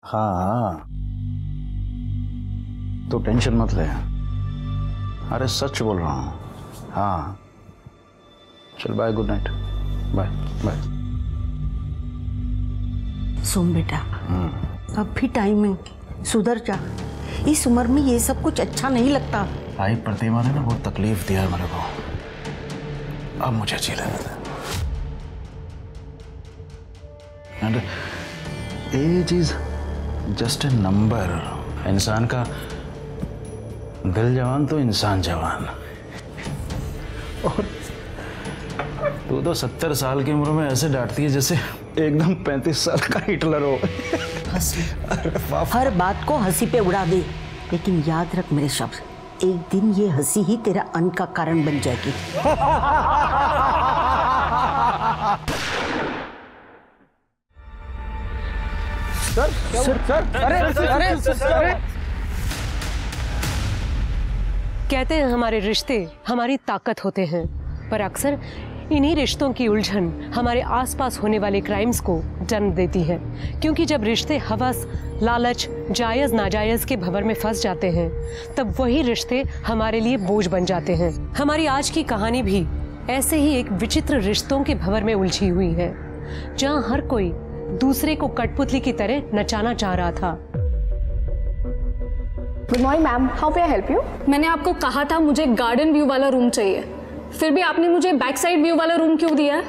हाँ, तो टेंशन मत ले। अरे सच बोल रहा हूँ। हाँ चल bye, good night, bye bye. सुन बेटा, अब भी टाइम है, सुधर जा। इस उम्र में ये सब कुछ अच्छा नहीं लगता। भाई प्रतिमा ने ना बहुत तकलीफ दिया है मेरे को, अब मुझे अच्छी लगता है। And age is just a number. इंसान का दिल जवान तो इंसान जवान। और तू तो 70 साल की उम्र में ऐसे डांटती है जैसे एकदम 35 साल का हिटलर हो। हर बात को हंसी पे उड़ा दे, लेकिन याद रख मेरे शब्द, एक दिन ये हंसी ही तेरा अंत का कारण बन जाएगी। सर, अरे कहते हैं हमारे रिश्ते हमारी ताकत होते हैं, पर अक्सर इन्हीं रिश्तों की उलझन हमारे आसपास होने वाले क्राइम्स को जन्म देती है। क्योंकि जब रिश्ते हवस, लालच, जायज नाजायज के भंवर में फंस जाते हैं, तब वही रिश्ते हमारे लिए बोझ बन जाते हैं। हमारी आज की कहानी भी ऐसे ही एक विचित्र रिश्तों के भंवर में उलझी हुई है, जहां हर कोई दूसरे को कठपुतली की तरह नचाना चाह रहा था। Good morning ma'am, how may I help you? मैंने आपको कहा था मुझे गार्डन व्यू वाला रूम चाहिए, फिर भी आपने मुझे बैक साइड व्यू वाला रूम क्यों दिया है?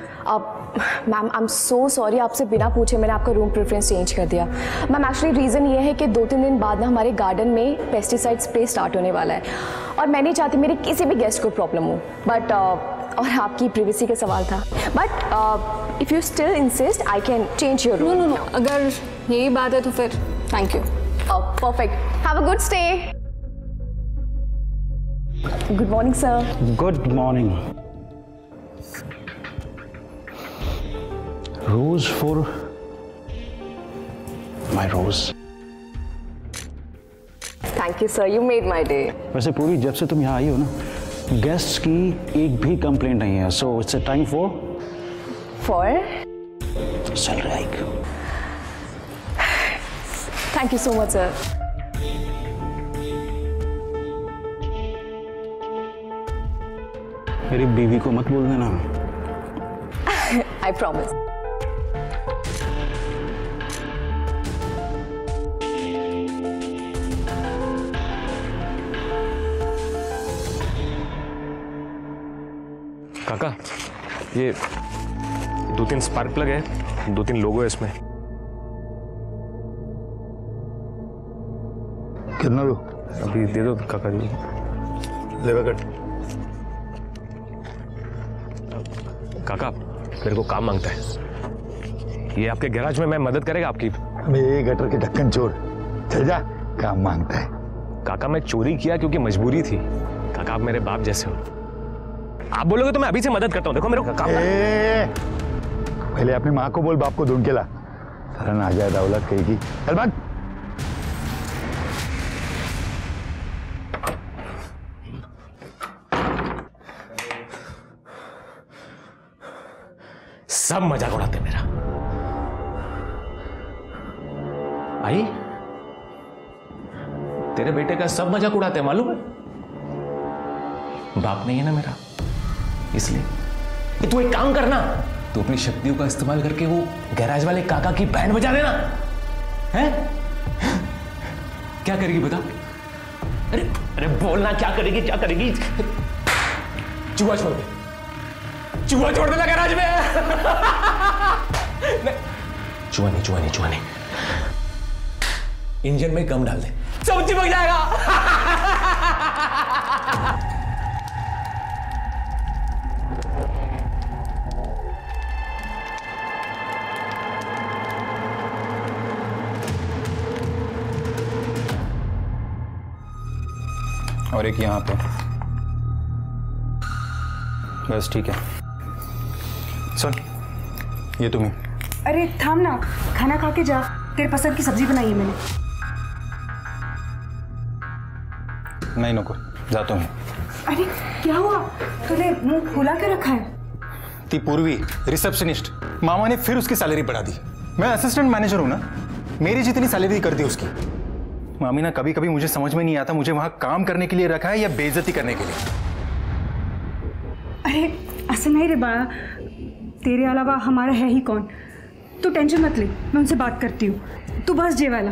Ma'am I am so sorry, आपसे बिना पूछे मैंने आपका रूम प्रेफरेंस चेंज कर दिया। मैम एक्चुअली रीज़न ये है कि 2-3 दिन बाद ना हमारे गार्डन में पेस्टिसाइड स्प्रे स्टार्ट होने वाला है, और मैं नहीं चाहती मेरे किसी भी गेस्ट को प्रॉब्लम हो। बट और आपकी प्रिवेसी का सवाल था, but if you still insist I can change your room. No, अगर यही बात है तो फिर thank you. Perfect, have a good stay. Good morning sir. Good morning. Rose for my rose. Thank you sir, you made my day. वैसे पूरी जब से तुम यहाँ आई हो ना, गेस्ट्स की एक भी कंप्लेंट नहीं है, so it's a time for salary hike. Thank you so much sir. मेरी बीवी को मत बोल देना। I promise. काका, ये 2-3 स्पार्क प्लग है, 2-3 लोगो है इसमें। कितना लो? अभी दे दो काका जी। लेगा कट। काका मेरे को काम मांगता है, ये आपके गैराज में मैं मदद करेगा आपकी? अबे गटर के ढक्कन चोर, चल जा, काम मांगता है। काका मैं चोरी किया क्योंकि मजबूरी थी। काका आप मेरे बाप जैसे हो, आप बोलोगे तो मैं अभी से मदद करता हूँ। देखो मेरे को काम पहले अपनी माँ को बोल, बाप को ढूंढ के ला। सरन आ जाए दौलत कहेगी। चल भाग। सब मजाक उड़ाते मेरा। आई तेरे बेटे का सब मजाक उड़ाते हैं, मालूम है? बाप नहीं है ना मेरा, इसलिए तू एक काम करना, तू अपनी शक्तियों का इस्तेमाल करके वो गैराज वाले काका की बैंड बजा देना। हैं? क्या करेगी बता? अरे अरे बोलना, क्या करेगी, क्या करेगी? चूहा छोड़ दे, चूहा छोड़ देना गैराज में। चूहा नहीं, चूहा नहीं, चूहा नहीं, इंजन में गम डाल दे, सब चिपक जाएगा। और एक यहाँ पे, बस ठीक है। सुन, ये तुम्हें। अरे थाम ना, खाना खा के जा, तेरे पसंद की सब्जी बनाई है मैंने। नहीं नको, जाता हूँ। अरे क्या हुआ, तूने मुंह फुला के रखा है? ती पूर्वी रिसेप्शनिस्ट, मामा ने फिर उसकी सैलरी बढ़ा दी। मैं असिस्टेंट मैनेजर हूँ ना, मेरी जितनी सैलरी कर दी उसकी। मामी ना कभी कभी मुझे समझ में नहीं आता मुझे वहां काम करने के लिए रखा है या बेइज्जती करने के लिए। अरे ऐसे नहीं रे बा, तेरे अलावा हमारा है ही कौन। तू टेंशन मत ले, मैं उनसे बात करती हूँ, तू बस जे वाला।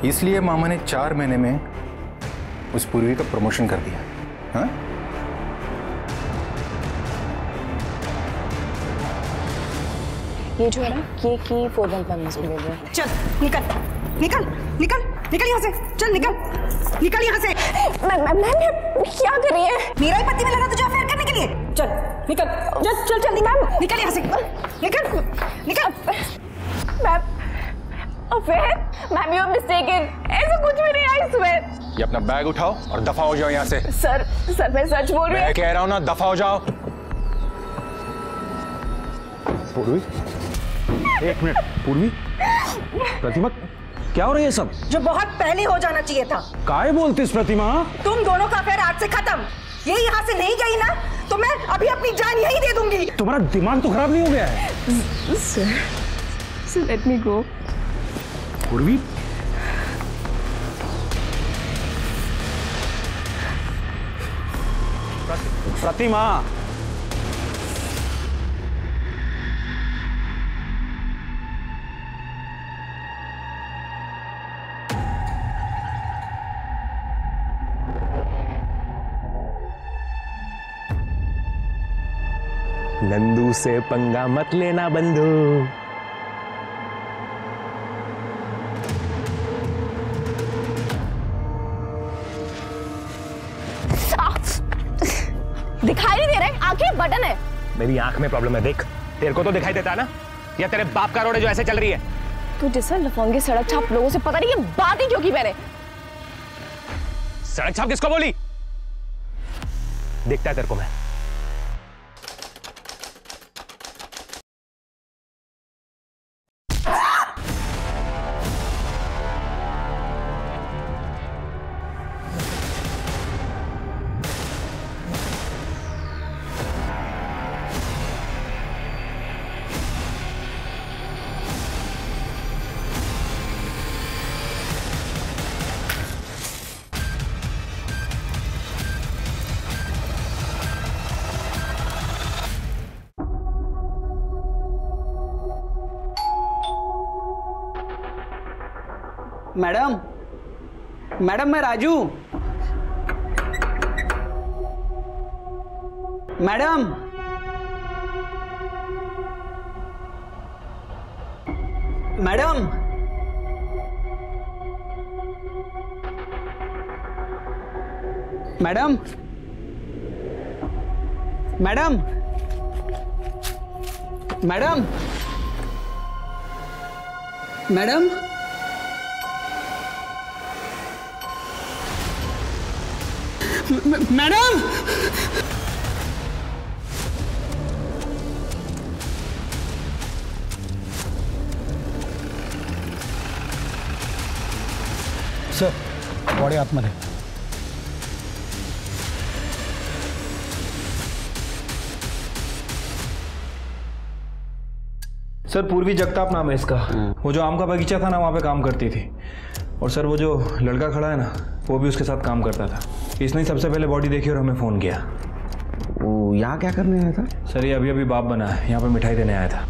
इसलिए मामा ने 4 महीने में उस पूर्वी का प्रमोशन कर दिया। हाँ? ये जो है ना, ये की 415 मुझे दे दो। चल निकल निकल निकल निकल यहाँ से, चल निकल निकल यहाँ से। मैम क्या कर रही है? मेरा ही पति में लगा तुझे अफेयर करने के लिए। चल निकल, चल चल चल मैम, निकल यहाँ से, निकल निकल। Ma'am affair? Ma'am you are mistaken, ऐसा कुछ भी नहीं, आई स्वेयर। ये अपना बैग उठाओ और दफा हो जाओ यहाँ से। सर मैं सच बोल रही हूँ। मैं कह रहा हूँ ना, दफा हो जाओ। पूर्वी, एक मिनट। पूर्वी, प्रतिमा, क्या हो रहा है ये सब? जो बहुत पहले हो जाना चाहिए था। काहे बोलतीस प्रतिमा? तुम दोनों का अफेयर आज से खत्म। ये यहाँ से नहीं गई ना तो मैं अभी अपनी जान यही दे दूंगी। तुम्हारा दिमाग तो खराब नहीं हो गया है? सर लेट मी गो। पूर्वी, प्रतिमा, नंदू से पंगा मत लेना बंधु। दिखाई नहीं दे रहा है, आंखें बटन है। मेरी आंख में प्रॉब्लम है, देख। तेरे को तो दिखाई देता है ना, या तेरे बाप का रोड है जो ऐसे चल रही है? तू जैसा लफंगे सड़क छाप लोगों से पता नहीं ये बात ही क्यों की मैंने। सड़क छाप किसको बोली? दिखता है तेरे को मैं। मैडम, मैडम मैं Raju. Madam, madam, madam, madam, madam, madam, madam, sir body आतमध्ये। सर पूर्वी जगताप नाम है इसका। वो जो आम का बगीचा था ना, वहाँ पे काम करती थी। और सर वो जो लड़का खड़ा है ना, वो भी उसके साथ काम करता था। इसने ही सबसे पहले बॉडी देखी और हमें फ़ोन किया। वो यहाँ क्या करने आया था? सर ये अभी अभी बाप बना है, यहाँ पे मिठाई देने आया था।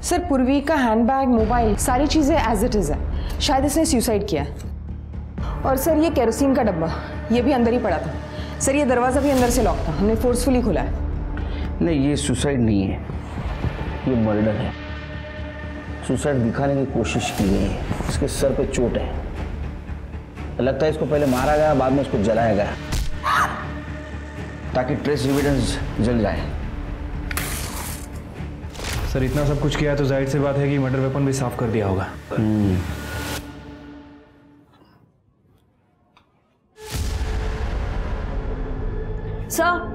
सर पूर्वी का हैंडबैग, मोबाइल, सारी चीज़ें एज इट इज़ है। शायद इसने सुसाइड किया है। और सर ये केरोसिन का डब्बा, ये भी अंदर ही पड़ा था। सर ये दरवाज़ा भी अंदर से लॉक था, हमने फोर्सफुली खोला है। नहीं, ये सुसाइड नहीं है, ये मर्डर है। सुसाइड दिखाने की कोशिश की गई है। इसके सर पे चोट है, लगता है इसको पहले मारा गया, बाद में इसको जलाया गया ताकि ट्रेस एविडेंस जल जाए। सर इतना सब कुछ किया है तो जाहिर सी बात है कि मर्डर वेपन भी साफ कर दिया होगा। सर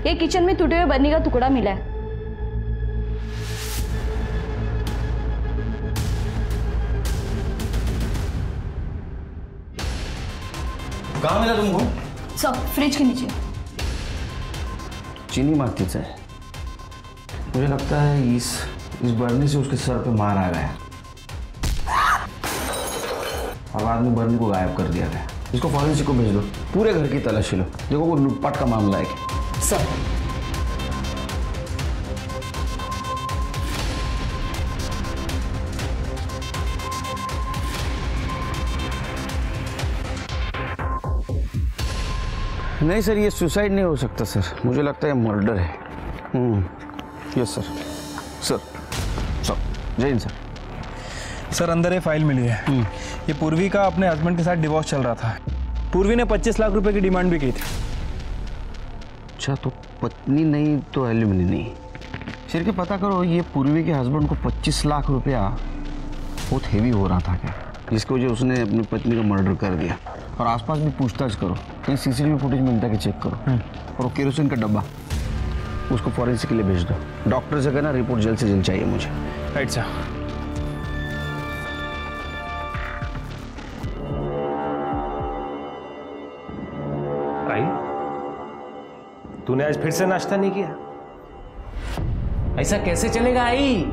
ये किचन में टूटे हुए बर्नी का टुकड़ा मिला है। कहाँ मिला तुमको? सर फ्रिज के नीचे। चीनी मारती है। मुझे लगता है इस बर्नी से उसके सर पे मार आ गया और बाद में बर्नी को गायब कर दिया गया। इसको फॉरेंसिक को भेज दो, पूरे घर की तलाशी लो, देखो वो लूटपाट का मामला है क्या। सर नहीं सर, ये सुसाइड नहीं हो सकता सर, मुझे लगता है मर्डर है। Yes sir. सर सर जय हिंद सर। सर अंदर ये फाइल मिली है। ये पूर्वी का अपने हस्बैंड के साथ डिवोर्स चल रहा था। पूर्वी ने 25 लाख रुपए की डिमांड भी की थी। अच्छा, तो पत्नी नहीं तो एलिमनी नहीं। सिर के पता करो, ये पूर्वी के हस्बैंड को 25 लाख रुपया बहुत हेवी हो रहा था क्या, जिसकी वजह उसने अपनी पत्नी का मर्डर कर दिया। और आसपास भी पूछताछ करो, कहीं सीसीटीवी फुटेज मिलता है कि चेक करो। और वो केरोसिन का डब्बा उसको फॉरेंसिक के लिए भेज दो। डॉक्टर से कहना रिपोर्ट जल्द से जल्द चाहिए मुझे। Right sir. आई, तूने आज फिर से नाश्ता नहीं किया? ऐसा कैसे चलेगा आई?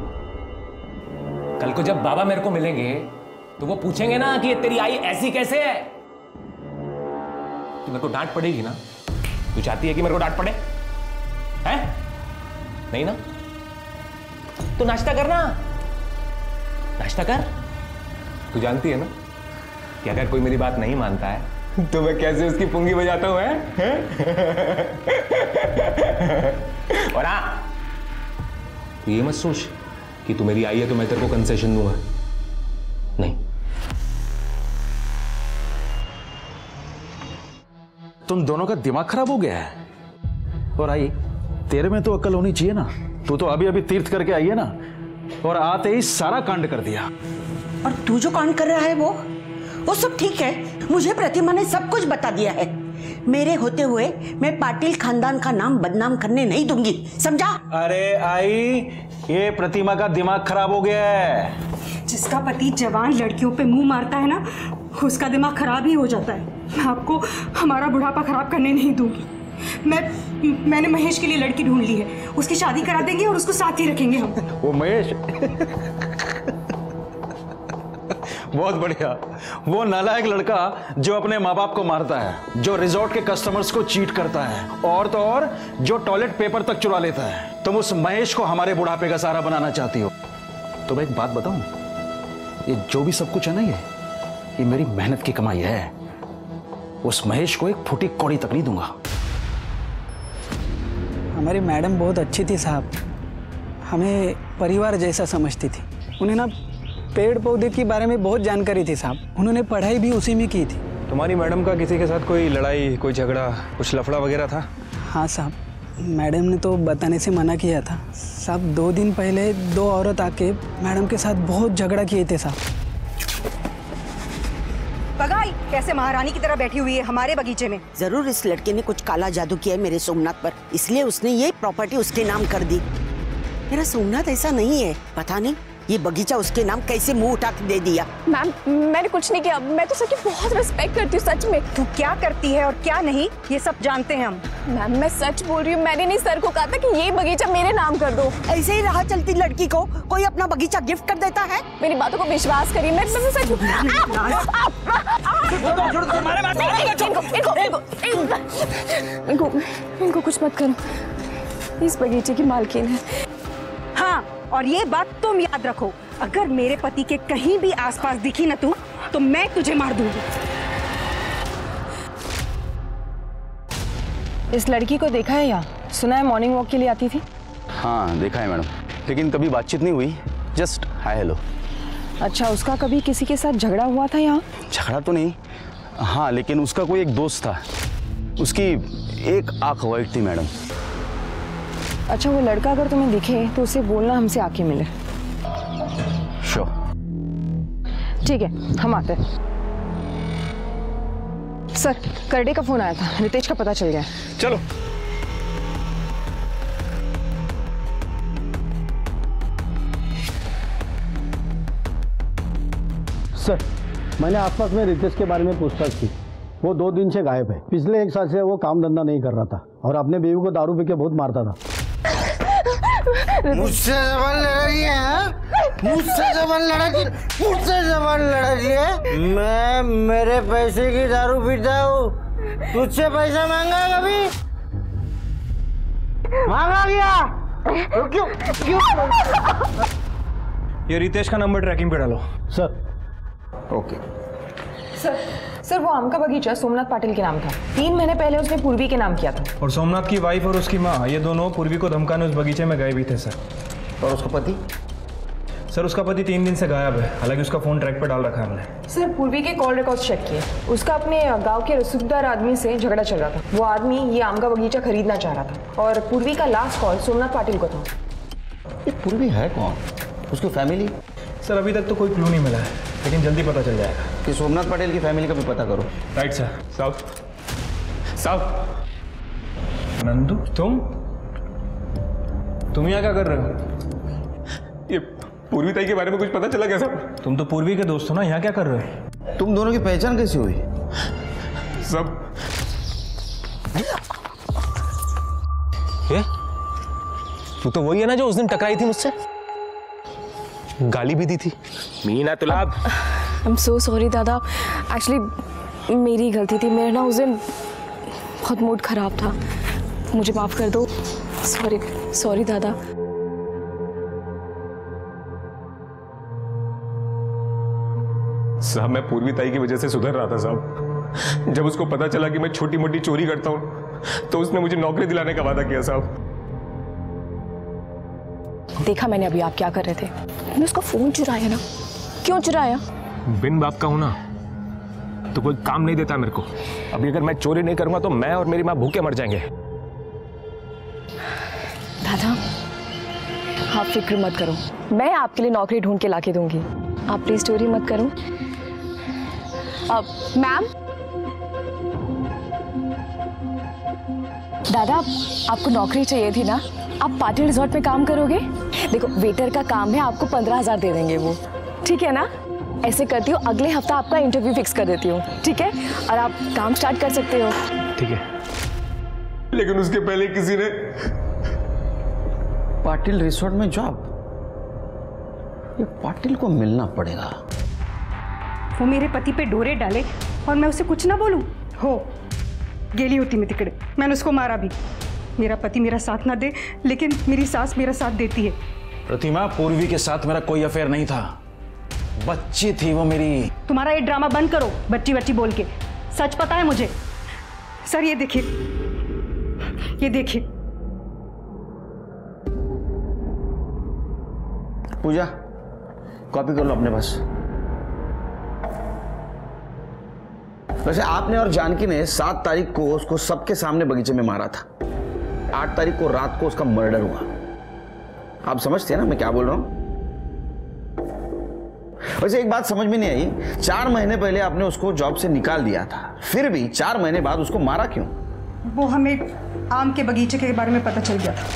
कल को जब बाबा मेरे को मिलेंगे तो वो पूछेंगे ना कि ये तेरी आई ऐसी कैसे है। तो मेरे को डांट पड़ेगी ना। तू चाहती है कि मेरे को डांट पड़े? हैं? नहीं ना? तो नाश्ता करना, नाश्ता कर। तू जानती है ना कि अगर कोई मेरी बात नहीं मानता है तो मैं कैसे उसकी पुंगी बजाता हूं, हैं? और हाँ, तू ये मत सोच कि तू मेरी आई है तो मैं तेरे को कंसेशन दूंगा। नहीं। तुम दोनों का दिमाग खराब हो गया है। और आई, तेरे में तो अक्ल होनी चाहिए ना। तू तो अभी अभी तीर्थ करके आई है ना, और आते ही सारा कांड कर दिया। और तू जो कांड कर रहा है वो सब ठीक है। मुझे प्रतिमा ने सब कुछ बता दिया है। मेरे होते हुए मैं पाटिल खानदान का नाम बदनाम करने नहीं दूंगी, समझा? अरे आई, ये प्रतिमा का दिमाग खराब हो गया है। जिसका पति जवान लड़कियों पे मुंह मारता है ना, उसका दिमाग खराब ही हो जाता है। मैं आपको हमारा बुढ़ापा खराब करने नहीं दूंगी। मैंने महेश के लिए लड़की ढूंढ ली है, उसकी शादी करा देंगे और उसको साथ ही रखेंगे हम। वो महेश बहुत बढ़िया। वो नालायक लड़का जो अपने माँ बाप को मारता है, जो रिजॉर्ट के कस्टमर्स को चीट करता है, और तो और जो टॉयलेट पेपर तक चुरा लेता है। तुम उस महेश को हमारे बुढ़ापे का सहारा बनाना चाहती हो। तो मैं एक बात बताऊं, ये जो भी सब कुछ है ना, ये मेरी मेहनत की कमाई है। उस महेश को एक फूटी कौड़ी तक नहीं दूंगा। हमारी मैडम बहुत अच्छी थी साहब, हमें परिवार जैसा समझती थी। उन्हें ना पेड़ पौधे के बारे में बहुत जानकारी थी साहब, उन्होंने पढ़ाई भी उसी में की थी। तुम्हारी मैडम का किसी के साथ कोई लड़ाई, कोई झगड़ा, कुछ लफड़ा वगैरह था? हाँ साहब, मैडम ने तो बताने से मना किया था साहब। 2 दिन पहले 2 औरत आके मैडम के साथ बहुत झगड़ा किए थे साहब। पगाई कैसे महारानी की तरह बैठी हुई है हमारे बगीचे में। जरूर इस लड़के ने कुछ काला जादू किया है मेरे सोमनाथ पर, इसलिए उसने ये प्रॉपर्टी उसके नाम कर दी। मेरा सोमनाथ ऐसा नहीं है, पता नहीं ये बगीचा उसके नाम कैसे मुंह उठा के दे दिया। मैम मैंने कुछ नहीं किया, मैं तो सर की बहुत रिस्पेक्ट करती हूँ सच में। तू क्या करती है और क्या नहीं ये सब जानते हैं हम। मैम मैं सच बोल रही हूँ, मैंने नहीं सर को कहा था कि ये बगीचा मेरे नाम कर दो। ऐसे ही राह चलती लड़की को कोई अपना बगीचा गिफ्ट कर देता है। मेरी बातों को विश्वास करिए, मैं सच इनको कुछ मत करो, इस बगीचे की मालकिन है। हाँ, और ये बात तुम याद रखो, अगर मेरे पति के कहीं भी आसपास दिखी ना तू, तो मैं तुझे मार दूंगी। इस लड़की को देखा है या सुना है मॉर्निंग वॉक के लिए आती थी? हाँ देखा है मैडम, लेकिन कभी बातचीत नहीं हुई, जस्ट हाय हेलो। अच्छा, उसका कभी किसी के साथ झगड़ा हुआ था यहाँ? झगड़ा तो नहीं, हाँ लेकिन उसका कोई एक दोस्त था, उसकी एक आंख वाइट थी मैडम। अच्छा, वो लड़का अगर तुम्हें दिखे तो उसे बोलना हमसे आके मिले। श्योर। ठीक है, हम आते हैं। सर, करडे का फोन आया था, रितेश का पता चल गया। चलो। सर, मैंने आसपास में रितेश के बारे में पूछताछ की। वो 2 दिन से गायब है। पिछले 1 साल से वो काम धंधा नहीं कर रहा था और अपने बीवी को दारू पी के बहुत मारता था। मुझसे जबान लड़ा रही है, मुझसे जबान लड़ा रही है। मैं मेरे पैसे की दारू पीता हूँ, तुझसे पैसा मांगा कभी? मांगा क्या? क्यों? ये रितेश का नंबर ट्रैकिंग पे डालो। सर। ओके सर वो आम का बगीचा सोमनाथ पाटिल के नाम था। 3 महीने पहले उसने पूर्वी के नाम किया था। और सोमनाथ की वाइफ और उसकी माँ, ये दोनों पूर्वी को धमकाने उस बगीचे में गए भी थे सर। और उसका पति? सर उसका पति 3 दिन से गायब है, हालांकि उसका फोन ट्रैक पर डाल रखा है हमने। सर पूर्वी के कॉल रिकॉर्ड्स चेक किए, उसका अपने गांव के रसूखदार आदमी से झगड़ा चल रहा था। वो आदमी ये आम का बगीचा खरीदना चाह रहा था और पूर्वी का लास्ट कॉल सोमनाथ पाटिल को था। ये पूर्वी है कौन? उसकी फैमिली? सर अभी तक तो कोई क्लू नहीं मिला है, लेकिन जल्दी पता चल जाएगा। कि सोमनाथ पटेल की फैमिली का भी पता करो। Right sir. साहब नंदू, तुम यहाँ क्या कर रहे हो? ये पूर्वी ताई के बारे में कुछ पता चला क्या साहब? तुम तो पूर्वी के दोस्त हो ना, यहाँ क्या कर रहे हो? तुम दोनों की पहचान कैसे हुई? सब तू तो वही है ना जो उस दिन टकराई थी मुझसे, गाली भी दी थी। मीना तुलाब। आई एम सो सॉरी दादा, एक्चुअली मेरी गलती थी। मेरा ना उस दिन बहुत मूड खराब था, मुझे माफ़ कर दो। सॉरी दादा। साहब मैं पूर्वी ताई की वजह से सुधर रहा था साहब। जब उसको पता चला कि मैं छोटी मोटी चोरी करता हूँ तो उसने मुझे नौकरी दिलाने का वादा किया साहब। देखा मैंने अभी आप क्या कर रहे थे। मैंने उसका फोन चुराया ना। क्यों चुराया? बिन बाप का हूं ना तो कोई काम नहीं देता मेरे को। अभी अगर मैं चोरी नहीं करूंगा तो मैं और मेरी माँ भूखे मर जाएंगे। दादा आप फिक्र मत करो, मैं आपके लिए नौकरी ढूंढ के लाके दूंगी। आप प्लीज चोरी मत करो। मैम, दादा आपको नौकरी चाहिए थी ना, आप पाटिल रिजॉर्ट में काम करोगे? देखो वेटर का काम है, आपको 15,000 दे देंगे वो, ठीक है ना? ऐसे करती हूँ, अगले हफ्ता आपका इंटरव्यू फिक्स कर देती हूँ, ठीक है? और आप काम स्टार्ट कर सकते हो। ठीक है, लेकिन उसके पहले किसी ने पाटिल रिसोर्ट में जॉब। ये पाटिल को मिलना पड़ेगा। वो मेरे पति पे डोरे डाले और मैं उसे कुछ ना बोलूं? हो गेली होती मैं तिकड़े, मैंने उसको मारा भी। मेरा पति मेरा साथ ना दे, लेकिन मेरी सास मेरा साथ देती है। प्रतिमा, पूर्वी के साथ मेरा कोई अफेयर नहीं था, बच्ची थी वो मेरी। तुम्हारा ये ड्रामा बंद करो, बच्ची बच्ची बोल के। सच पता है मुझे। सर ये देखिए, ये देखिए। पूजा कॉपी कर लो अपने पास। वैसे आपने और जानकी ने 7 तारीख को उसको सबके सामने बगीचे में मारा था। 8 तारीख को रात को उसका मर्डर हुआ। आप समझते हैं ना मैं क्या बोल रहा हूं? वैसे एक बात समझ में नहीं आई, 4 महीने पहले आपने उसको जॉब से निकाल दिया था, फिर भी 4 महीने बाद उसको मारा क्यों? वो हमें आम के बगीचे के बारे में पता चल गया था।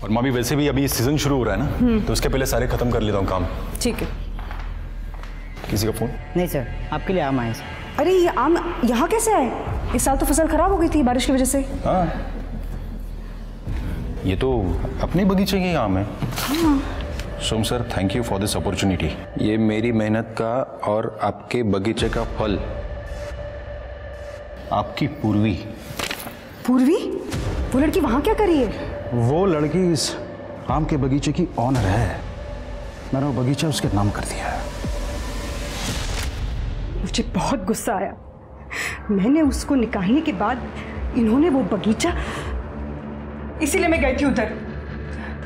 और मामी वैसे भी अभी सीजन शुरू हो रहा है ना, तो उसके पहले सारे खत्म कर लेता हूँ काम। ठीक है। किसी का फोन? नहीं सर, आपके लिए आम आए सर। अरे ये आम यहाँ कैसे आए? इस साल तो फसल खराब हो गई थी बारिश की वजह से। हाँ, ये तो अपने बगीचे के आम है। हाँ। Som sir, thank you for this opportunity. ये मेरी मेहनत का और आपके बगीचे का फल। आपकी पूर्वी। पूर्वी? वो लड़की वहां क्या कर रही है? वो लड़की इस आम के बगीचे की ऑनर है। मैंने वो बगीचा उसके नाम कर दिया है। मुझे बहुत गुस्सा आया। मैंने उसको निकालने के बाद इन्होंने वो बगीचा, इसीलिए मैं गई थी उधर।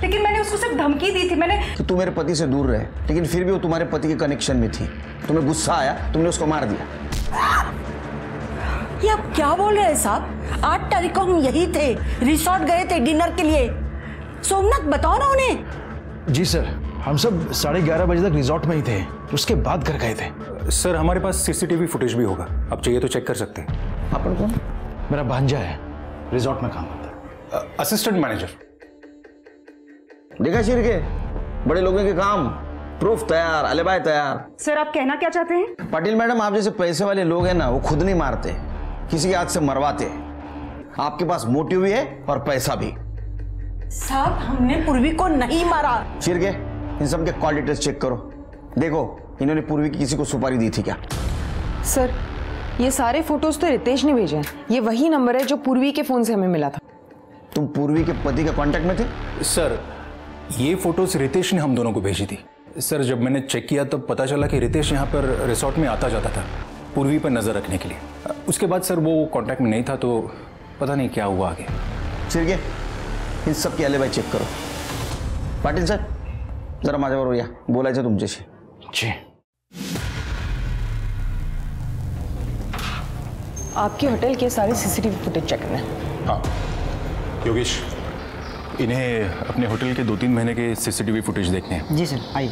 लेकिन मैंने उसको सिर्फ धमकी दी थी। मैंने कि तू मेरे पति से दूर रहे, लेकिन फिर भी वो तुम्हारे पति के कनेक्शन में थी। तुम्हें गुस्सा आया, तुमने उसको मार दिया। ये आप क्या बोल रहे हैं साहब? 8 तारीख को हम यही थे, रिसोर्ट गए थे डिनर के लिए। सोमनाथ बताओ ना उन्हें। जी सर, हम सब 11:30 बजे तक रिसोर्ट में ही थे, उसके बाद घर गए थे। सर हमारे पास सीसीटीवी फुटेज भी होगा, आप चाहिए तो चेक कर सकते हैं। अपन कौन? मेरा भांजा है, रिसोर्ट में काम करता है। Assistant manager. देखा शिर के बड़े लोगों के काम, प्रूफ तैयार, अलीबाई तैयार। सर आप कहना क्या चाहते हैं? पाटिल मैडम, आप जैसे पैसे वाले लोग हैं ना, वो खुद नहीं मारते, किसी के हाथ से मरवाते। आपके पास मोटिव भी है और पैसा भी। साहब हमने पूर्वी को नहीं मारा। फिर के इन सब के कॉल डिटेल्स चेक करो, देखो इन्होंने पूर्वी की किसी को सुपारी दी थी क्या? सर ये सारे फोटोज तो रितेश ने भेजे हैं। ये वही नंबर है जो पूर्वी के फोन से हमें मिला था। तुम पूर्वी के पति के कांटेक्ट में थे? सर ये फोटोज रितेश ने हम दोनों को भेजी थी। सर जब मैंने चेक किया तब पता चला कि रितेश यहाँ पर रिसोर्ट में आता जाता था पूर्वी पर नजर रखने के लिए। उसके बाद सर वो कांटेक्ट में नहीं था, तो पता नहीं क्या हुआ आगे। फिर इन सब की अलीबाई चेक करो। पाटिल सर जरा माझ्याबरोबर या, बोलायचं तुमच्याशी। जी। आपके होटल के सारे सीसीटीवी फुटेज चेक करना है। हाँ योगेश, इन्हें अपने होटल के 2-3 महीने के सीसीटीवी फुटेज देखने हैं। जी सर आइए।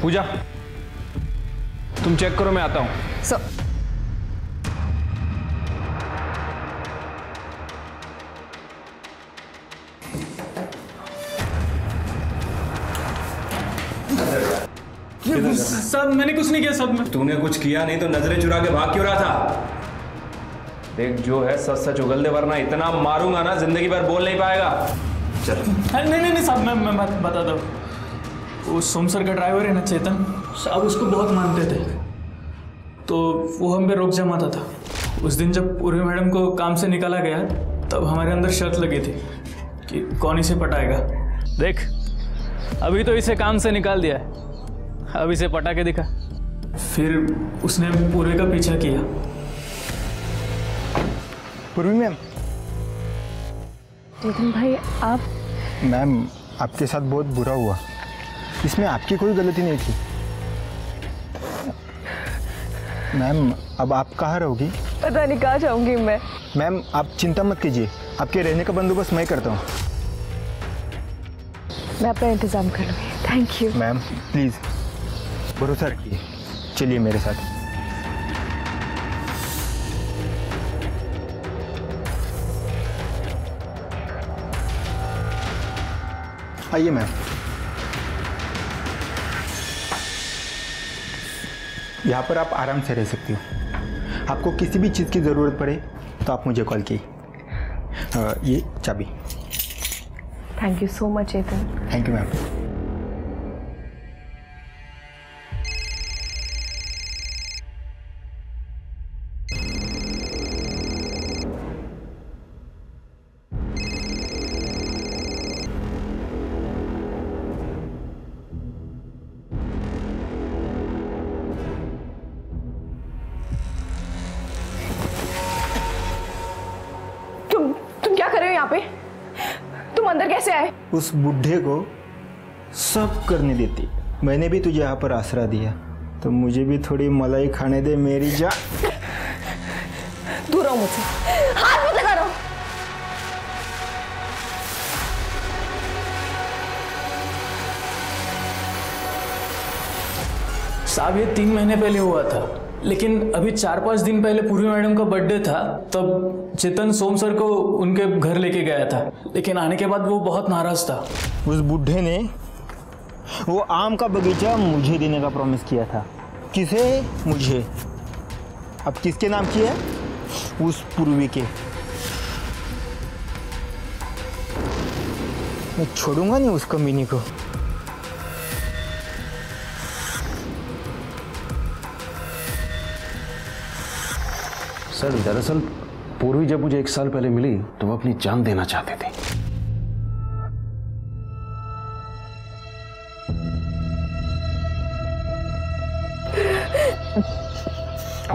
पूजा तुम चेक करो, मैं आता हूं। सर सब मैंने कुछ नहीं किया। सब तूने कुछ किया नहीं तो नजरें चुरा के भाग क्यों रहा था? देख जो है सच सच उगल दे, वरना इतना मारूंगा ना जिंदगी भर बोल नहीं पाएगा। चल। नहीं साहब, मैं बता दो। वो सोम सर का ड्राइवर है ना चेतन साहब, उसको बहुत मानते थे, तो वो हम पे रोक जमाता था। उस दिन जब पूर्वी मैडम को काम से निकाला गया तब हमारे अंदर शर्त लगी थी कि कौन इसे पटाएगा। देख अभी तो इसे काम से निकाल दिया है, अब इसे पटा के दिखा। फिर उसने पूर्वी का पीछा किया। पूर्वी मैम। चेतन भाई आप? मैम आपके साथ बहुत बुरा हुआ, इसमें आपकी कोई गलती नहीं थी। मैम अब आप कहाँ रहोगी? पता नहीं कहाँ जाऊंगी मैं। मैम आप चिंता मत कीजिए, आपके रहने का बंदोबस्त मैं करता हूँ। मैं अपना इंतजाम कर लूँगी। Thank you. मैम प्लीज़ भरोसा रखिए, चलिए मेरे साथ। आइए मैम। यहाँ पर आप आराम से रह सकती हो। आपको किसी भी चीज़ की ज़रूरत पड़े तो आप मुझे कॉल कीजिए। ये चाबी। Thank you so much Chetan. Thank you ma'am. तुम क्या कर रहे हो यहाँ पे? तुम अंदर कैसे आए? उस बुढ़े को सब करने देती, मैंने भी तुझे यहाँ पर आसरा दिया, तो मुझे भी थोड़ी मलाई खाने दे मेरी जान। दूर रहो मुझसे, हाथ मत लगा रहो। साहब ये 3 महीने पहले हुआ था, लेकिन अभी 4-5 दिन पहले पूर्वी मैडम का बर्थडे था, तब चेतन सोम सर को उनके घर लेके गया था, लेकिन आने के बाद वो बहुत नाराज था। उस बुढ़े ने वो आम का बगीचा मुझे देने का प्रॉमिस किया था। किसे? मुझे। अब किसके नाम की है? उस पूर्वी के। मैं छोड़ूंगा नहीं उस कमीनी को। सर दरअसल पूर्वी जब मुझे 1 साल पहले मिली तो वो अपनी जान देना चाहते थे।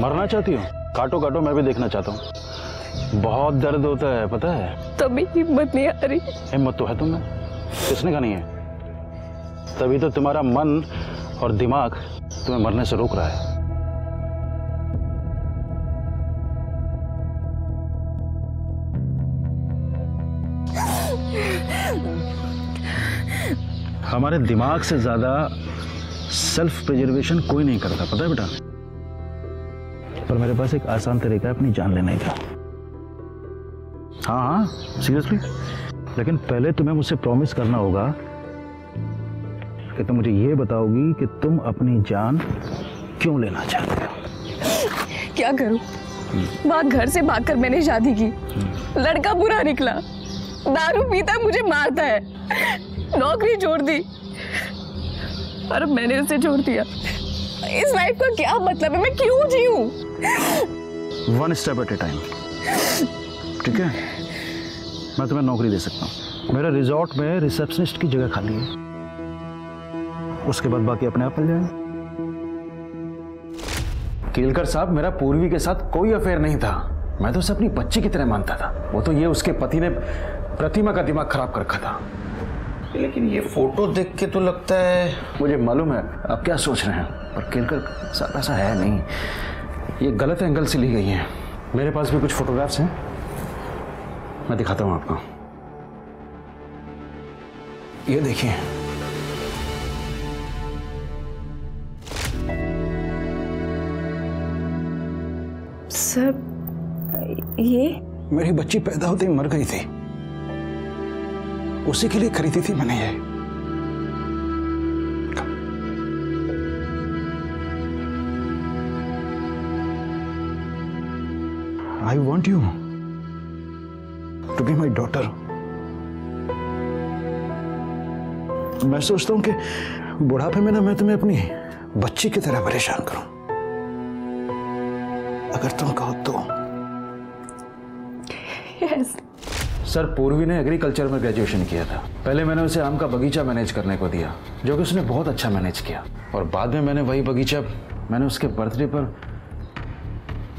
मरना चाहती हो? काटो काटो, मैं भी देखना चाहता हूँ। बहुत दर्द होता है पता है। तभी हिम्मत नहीं आ रही। हिम्मत तो है तुम में, किसने कहा नहीं है? तभी तो तुम्हारा मन और दिमाग तुम्हें मरने से रोक रहा है। हमारे दिमाग से ज्यादा सेल्फ प्रिजर्वेशन कोई नहीं करता, पता है बेटा। पर मेरे पास एक आसान तरीका है अपनी जान लेने का। हाँ हाँ सीरियसली, लेकिन पहले तुम्हें मुझसे प्रॉमिस करना होगा कि तुम मुझे ये बताओगी कि तुम अपनी जान क्यों लेना चाहते हो। क्या करूं? वहाँ घर से भागकर मैंने शादी की, लड़का बुरा निकला, दारू पीता मुझे मारता है, नौकरी छोड़ दी और अब मैंने उसे छोड़ दिया। इस लाइफ का क्या मतलब है? मैं क्यों जीऊं? One step at A time, ठीक है? मैं तुम्हें नौकरी दे सकता हूँ। मेरे रिजॉर्ट में रिसेप्शनिस्ट की जगह खाली है, उसके बाद बाकी अपने आप मिल जाएंगे। केलकर साहब, मेरा पूर्वी के साथ कोई अफेयर नहीं था। मैं तो उसे अपनी बच्ची की तरह मानता था। वो तो ये उसके पति ने प्रतिमा का दिमाग खराब कर रखा था। लेकिन ये फोटो देख के तो लगता है। मुझे मालूम है आप क्या सोच रहे हैं, पर केलकर साहब ऐसा है नहीं। ये गलत एंगल से ली गई है। मेरे पास भी कुछ फोटोग्राफ्स हैं, मैं दिखाता हूँ आपको। ये देखिए, सर ये मेरी बच्ची पैदा होते ही मर गई थी, उसी के लिए खरीदी थी मैंने ये। I want you to be my daughter. मैं सोचता हूं कि बुढ़ापे में ना मैं तुम्हें अपनी बच्ची की तरह परेशान करूं, अगर तुम कहो तो। yes. सर, पूर्वी ने एग्रीकल्चर में ग्रेजुएशन किया था। पहले मैंने उसे आम का बगीचा मैनेज करने को दिया, जो कि उसने बहुत अच्छा मैनेज किया। और बाद में मैंने वही बगीचा, मैंने उसके बर्थडे पर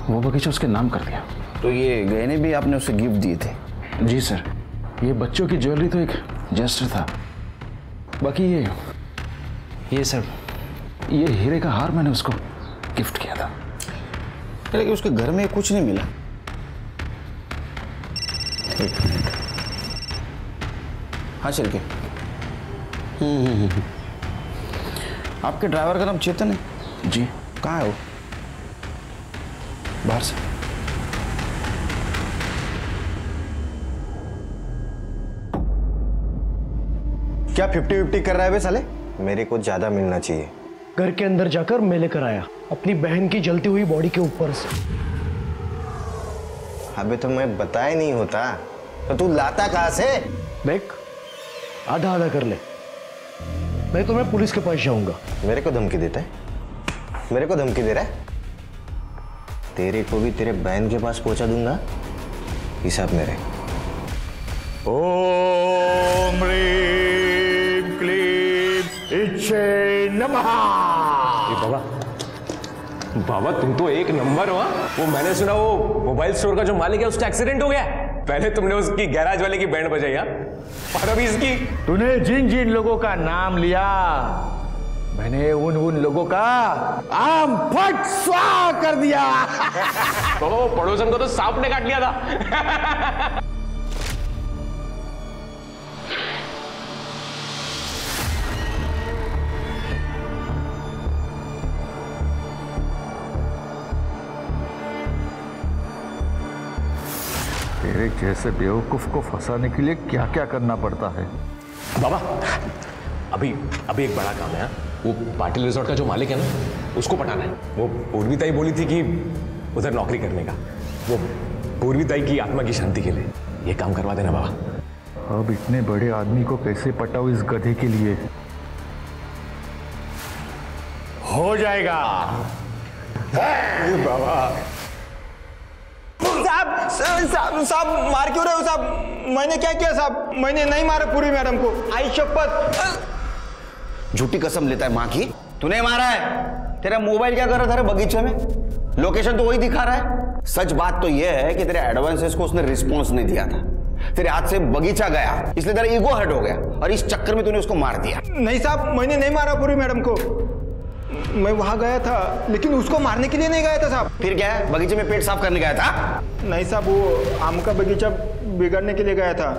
वो बगीचा उसके नाम कर दिया। तो ये गहने भी आपने उसे गिफ्ट दिए थे? जी सर, ये बच्चों की ज्वेलरी तो एक जेस्टर था। बाकी ये सर, ये हीरे का हार मैंने उसको गिफ्ट किया था। लेकिन उसके घर में कुछ नहीं मिला। एक मिनट, हाँ चल के। आपके ड्राइवर का नाम चेतन है? जी। कहाँ है वो? बाहर से। क्या 50-50 कर रहा है बे साले? मेरे को ज्यादा मिलना चाहिए। घर के अंदर जाकर मैं लेकर आया अपनी बहन की जलती हुई बॉडी के ऊपर से। अबे तो मैं बताया नहीं होता तो तू लाता कहाँ से? देख, आधा आधा कर ले, मैं तुम्हें पुलिस के पास जाऊंगा। मेरे को धमकी देता है? मेरे को धमकी दे रहा है? तेरे को भी तेरे बहन के पास पहुंचा दूंगा, हिसाब मेरे। ओम ह्रीं क्लीं इच्छे नमः। बाबा तुम तो एक नंबर हो। वो मैंने सुना वो मोबाइल स्टोर का जो मालिक है उसका एक्सीडेंट हो गया। पहले तुमने उसकी गैराज वाले की बैंड बजाई और अभी इसकी। तूने जिन जिन लोगों का नाम लिया, मैंने उन लोगों का आम फट स्वाहा कर दिया। बाबा वो पड़ोसन को तो सांप ने काट लिया था। तेरे जैसे बेवकूफ को फंसाने के लिए क्या क्या करना पड़ता है। बाबा अभी एक बड़ा काम है। वो पाटिल रिजॉर्ट का जो मालिक है ना, उसको पटाना है। वो पूर्विताई बोली थी कि उधर नौकरी करने का, वो पूर्विताई की आत्मा की शांति के लिए ये काम करवा देना बाबा। अब इतने बड़े आदमी को कैसे पटाओ इस गधे के लिए? हो जाएगा बाबा। साहब मार क्यों रहे हो साहब? मैंने क्या किया साहब? मैंने नहीं मारा पूरी मैडम को, आई शपथ। झूठी कसम लेता है माँ की। तूने मारा है? तेरा मोबाइल क्या कर रहा था रे बगीचे में? लोकेशन तो वही दिखा रहा है। सच बात तो यह है कि तेरे एडवांसेस को उसने रिस्पॉन्स नहीं दिया था। तेरे हाथ से बगीचा गया, इसलिए तेरा ईगो हर्ट हो गया और इस चक्कर में तूने उसको मार दिया। नहीं साहब, मैंने नहीं मारा पूरी मैडम को। मैं वहां गया था, लेकिन उसको मारने के लिए नहीं गया था साहब। फिर क्या है? बगीचे में पेट साफ करने गया था? नहीं साहब, वो आम का बगीचा बिगाड़ने के लिए गया था।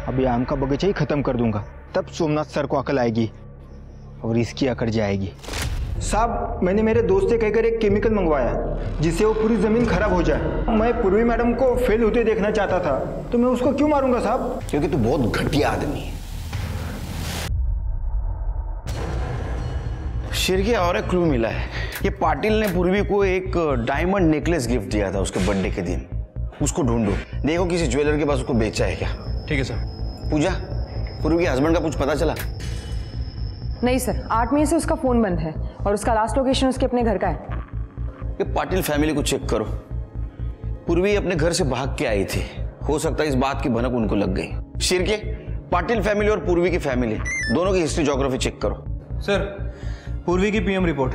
अभी आम का बगीचा ही खत्म कर दूंगा, तब सोमनाथ सर को अकल आएगी और इसकी अकड़ जाएगी। साहब मैंने मेरे दोस्त से कहकर एक केमिकल मंगवाया जिससे वो पूरी ज़मीन खराब हो जाए। मैं पूर्वी मैडम को फेल होते देखना चाहता था, तो मैं उसको क्यों मारूंगा साहब? क्योंकि तू बहुत घटिया आदमी है। शिरके और एक क्लू मिला है। ये पाटिल ने पूर्वी को एक डायमंड नेकलेस गिफ्ट दिया था उसके बर्थडे के दिन। उसको ढूंढो, देखो किसी ज्वेलर के पास उसको बेचा है क्या। ठीक है सर। पूजा, पूर्वी के हस्बैंड का कुछ पता चला? नहीं सर, 8 मई से उसका फोन बंद है और उसका लास्ट लोकेशन उसके अपने घर का है। ये पाटिल फैमिली को चेक करो। पूर्वी अपने घर से भाग के आई थी, हो सकता है इस बात की भनक उनको लग गई। शिरके, पाटिल फैमिली और पूर्वी की फैमिली दोनों की हिस्ट्री ज्योग्राफी चेक करो। सर, पूर्वी की पीएम रिपोर्ट।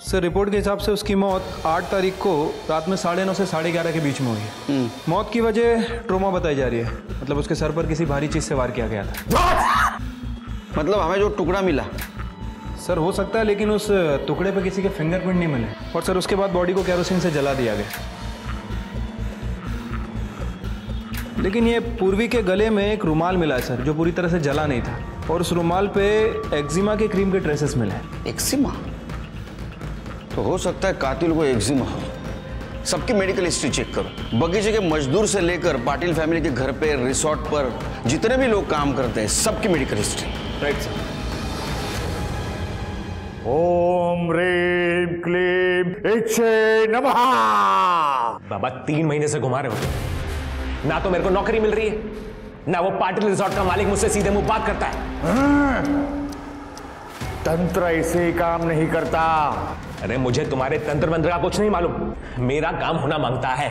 सर, रिपोर्ट के हिसाब से उसकी मौत 8 तारीख को रात में 9:30 से 11:30 के बीच में हुई है। मौत की वजह ट्रोमा बताई जा रही है, मतलब उसके सर पर किसी भारी चीज से वार किया गया था। मतलब हमें जो टुकड़ा मिला सर, हो सकता है, लेकिन उस टुकड़े पे किसी के फिंगरप्रिंट नहीं मिले। और सर, उसके बाद बॉडी को केरोसिन से जला दिया गया। लेकिन ये पूर्वी के गले में एक रुमाल मिला है सर, जो पूरी तरह से जला नहीं था, और उस रुमाल पे एक्जिमा के क्रीम के ट्रेसेस मिले हैं। एक्जिमा? तो हो सकता है कातिल को एक्जिमा हो। सबकी मेडिकल हिस्ट्री चेक करो। बगीचे के मजदूर से लेकर पाटिल फैमिली के घर पे, रिसोर्ट पर जितने भी लोग काम करते हैं, सबकी मेडिकल हिस्ट्री। Right sir. ओम ह्रीम क्लीम इच्छे नमः। बाबा 3 महीने से घुमा रहे हो, ना तो मेरे को नौकरी मिल रही है, ना वो पाटिल रिसोर्ट का मालिक मुझसे सीधे मुंह बात करता है। तंत्र ऐसे काम नहीं करता। अरे मुझे तुम्हारे तंत्र मंत्र का कुछ नहीं मालूम, मेरा काम होना मांगता है,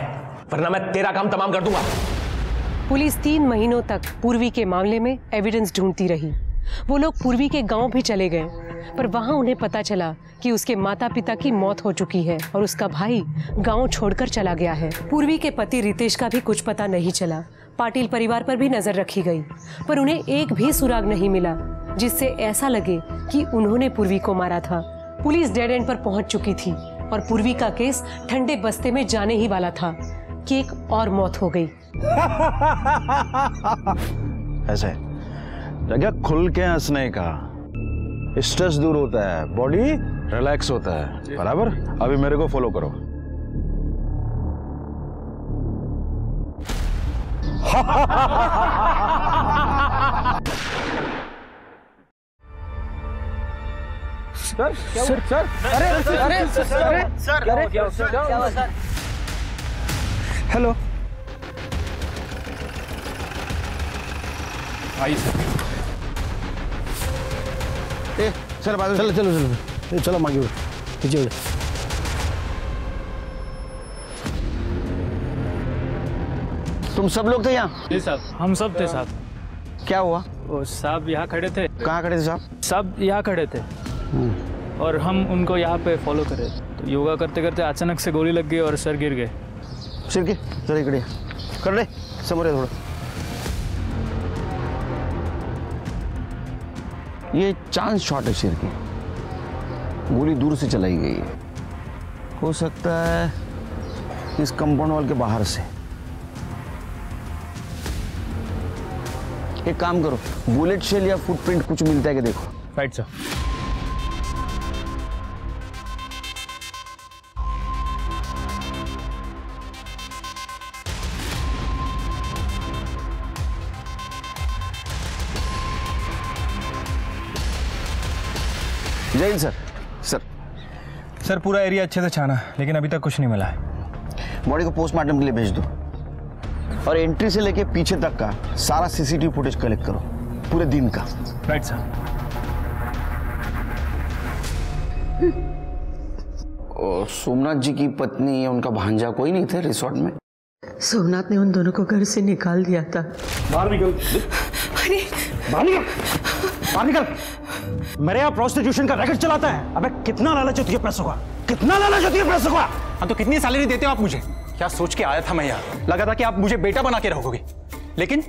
वरना मैं तेरा काम तमाम कर दूंगा। पुलिस 3 महीनों तक पूर्वी के मामले में एविडेंस ढूंढती रही। वो लोग पूर्वी के गांव भी चले गए, पर वहां उन्हें पता चला कि उसके माता पिता की मौत हो चुकी है और उसका भाई गांव छोड़कर चला गया है। पूर्वी के पति रितेश का भी कुछ पता नहीं चला। पाटिल परिवार पर भी नजर रखी गई, पर उन्हें एक भी सुराग नहीं मिला जिससे ऐसा लगे कि उन्होंने पूर्वी को मारा था। पुलिस डेड एंड पर पहुंच चुकी थी और पूर्वी का केस ठंडे बस्ते में जाने ही वाला था कि एक और मौत हो गई। ऐसे जगह खुल के हंसने का, स्ट्रेस दूर होता है, बॉडी रिलैक्स होता है। बराबर? अभी मेरे को फॉलो करो। सर, सर, सर, अरे, अरे, सर, क्या हुआ सर? हेलो। आइए सर। सर, चलो चलो चलो चलो, मांगिए पीछे। तुम सब लोग थे यहाँ? जी साहब, हम सब थे साहब। क्या हुआ? वो साहब यहाँ खड़े थे। कहाँ खड़े थे साहब? सब यहाँ खड़े थे और हम उनको यहाँ पे फॉलो करे, तो योगा करते करते अचानक से गोली लग गई और सर गिर गए। सिर के जरा इकडे कर ले, समोर है थोड़ा। ये चांस शॉट है सिर की, गोली दूर से चलाई गई है। हो सकता है इस कंपाउंड वॉल के बाहर से। एक काम करो, बुलेट शेल या फुटप्रिंट कुछ मिलता है कि देखो। Right sir. जय हिंद सर। सर, पूरा एरिया अच्छे से छाना, लेकिन अभी तक कुछ नहीं मिला है। बॉडी को पोस्टमार्टम के लिए भेज दो और एंट्री से लेके पीछे तक का सारा सीसीटीवी फुटेज कलेक्ट करो, पूरे दिन का। Right sir. और सोमनाथ जी की पत्नी या उनका भांजा कोई नहीं थे रिसोर्ट में? सोमनाथ ने उन दोनों को घर से निकाल दिया था। बाहर निकल। अरे बाहर निकल, बाहर निकल। मेरे यहाँ प्रोस्टिट्यूशन का रैकेट चलाता है। अबे कितना लालच होती है पैसों का, कितना लालच होती है पैसों का। हाँ, तो कितनी सैलरी देते हो आप मुझे? क्या सोच के आया था मैं यहाँ? लगा था कि आप मुझे बेटा बना के रहोगे, लेकिन